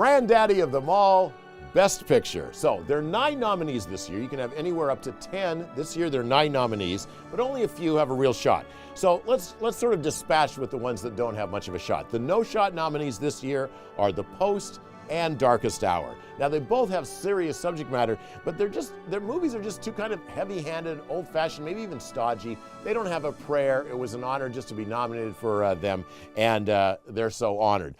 granddaddy of them all, Best Picture. So there are 9 nominees this year. You can have anywhere up to 10. This year there are 9 nominees, but only a few have a real shot. So let's sort of dispatch with the ones that don't have much of a shot. The no-shot nominees this year are The Post and Darkest Hour. Now they both have serious subject matter, but their movies are just too kind of heavy-handed, old-fashioned, maybe even stodgy. They don't have a prayer. It was an honor just to be nominated for them, and they're so honored.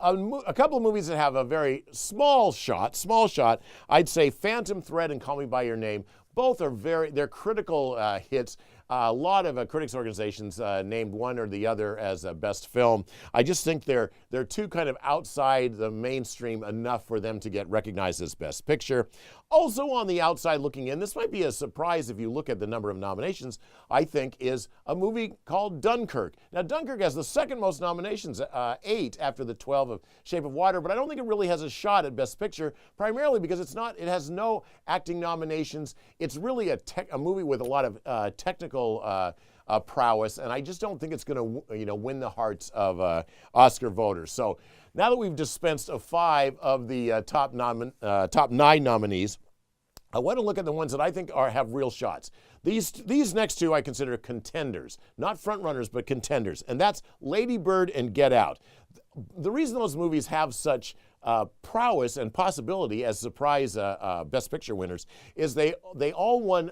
A couple of movies that have a very small shot, I'd say Phantom Thread and Call Me By Your Name. Both are they're critical hits. A lot of critics organizations named one or the other as a best film. I just think they're too kind of outside the mainstream enough for them to get recognized as Best Picture. Also on the outside looking in, this might be a surprise if you look at the number of nominations, I think, is a movie called Dunkirk. Now, Dunkirk has the second most nominations, 8 after the 12 of Shape of Water, but I don't think it really has a shot at Best Picture, primarily because it has no acting nominations. It's really a movie with a lot of technical prowess, and I just don't think it's going to win the hearts of Oscar voters. So now that we've dispensed of 5 of the top 9 nominees, I want to look at the ones that I think have real shots. These next 2 I consider contenders, not front runners, but contenders, and that's Lady Bird and Get Out. The reason those movies have such prowess and possibility as surprise Best Picture winners is they all won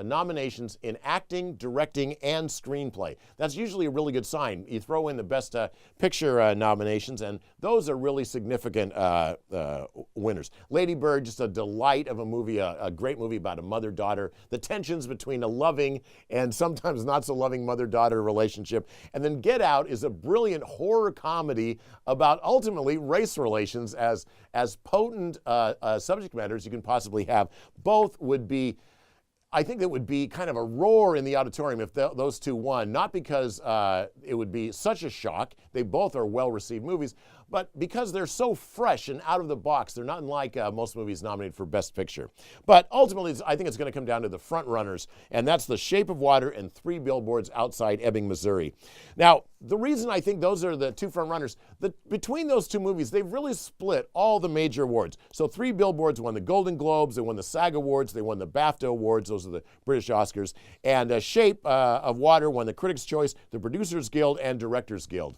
nominations in acting, directing, and screenplay. That's usually a really good sign. You throw in the Best Picture nominations, and those are really significant winners. Lady Bird, just a delight of a movie, a great movie about a mother-daughter, the tensions between a loving and sometimes not so loving mother-daughter relationship. And then Get Out is a brilliant horror comedy about ultimately race relations as potent subject matter as you can possibly have. Both would be, I think, that would be kind of a roar in the auditorium if those 2 won, not because it would be such a shock. They both are well-received movies, but because they're so fresh and out of the box. They're not like most movies nominated for Best Picture. But ultimately, I think it's going to come down to the front runners, and that's The Shape of Water and 3 Billboards Outside Ebbing, Missouri. Now, the reason I think those are the 2 front runners, between those 2 movies, they've really split all the major awards. So 3 Billboards won the Golden Globes, they won the SAG Awards, they won the BAFTA Awards, those are the British Oscars, and Shape of Water won the Critics' Choice, the Producers Guild, and Directors Guild.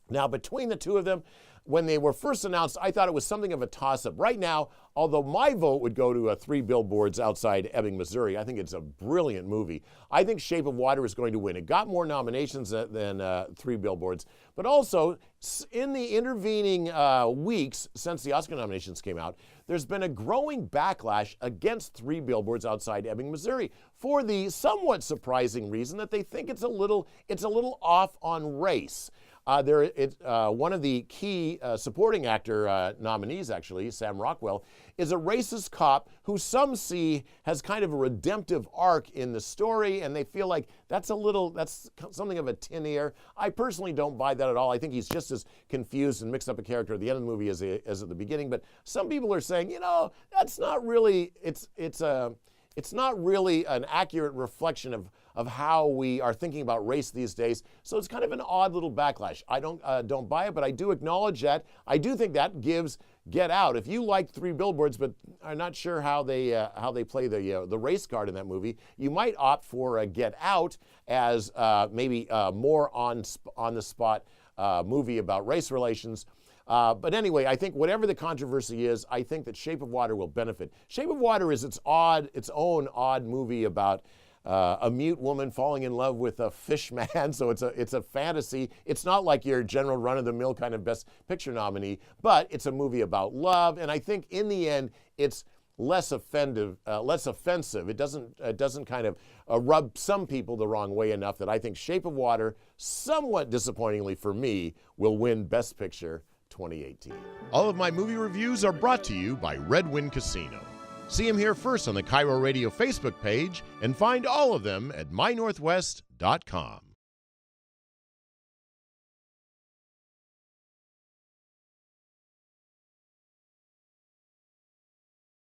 Now, between the 2 of them, when they were first announced, I thought it was something of a toss-up. Right now, although my vote would go to 3 Billboards Outside Ebbing, Missouri, I think it's a brilliant movie. I think Shape of Water is going to win. It got more nominations than 3 Billboards, but also in the intervening weeks since the Oscar nominations came out, there's been a growing backlash against 3 Billboards Outside Ebbing, Missouri, for the somewhat surprising reason that they think it's a little off on race. One of the key supporting actor nominees, actually, Sam Rockwell, is a racist cop who some see has kind of a redemptive arc in the story, and they feel like that's something of a tin ear. I personally don't buy that at all. I think he's just as confused and mixed up a character at the end of the movie as at the beginning. But some people are saying, that's not really. It's not really an accurate reflection of how we are thinking about race these days. So it's kind of an odd little backlash. I don't buy it, but I do acknowledge that. I do think that gives Get Out. If you like 3 Billboards but are not sure how they play the race card in that movie, you might opt for Get Out as maybe more on the spot movie about race relations. But anyway, I think whatever the controversy is, I think that Shape of Water will benefit. Shape of Water is its own odd movie about a mute woman falling in love with a fish man. So it's a fantasy. It's not like your general run-of-the-mill kind of Best Picture nominee, but it's a movie about love. And I think in the end, it's less offensive. It doesn't kind of rub some people the wrong way enough that I think Shape of Water, somewhat disappointingly for me, will win Best Picture 2018. All of my movie reviews are brought to you by Red Wind Casino. See them here first on the KIRO Radio Facebook page and find all of them at mynorthwest.com.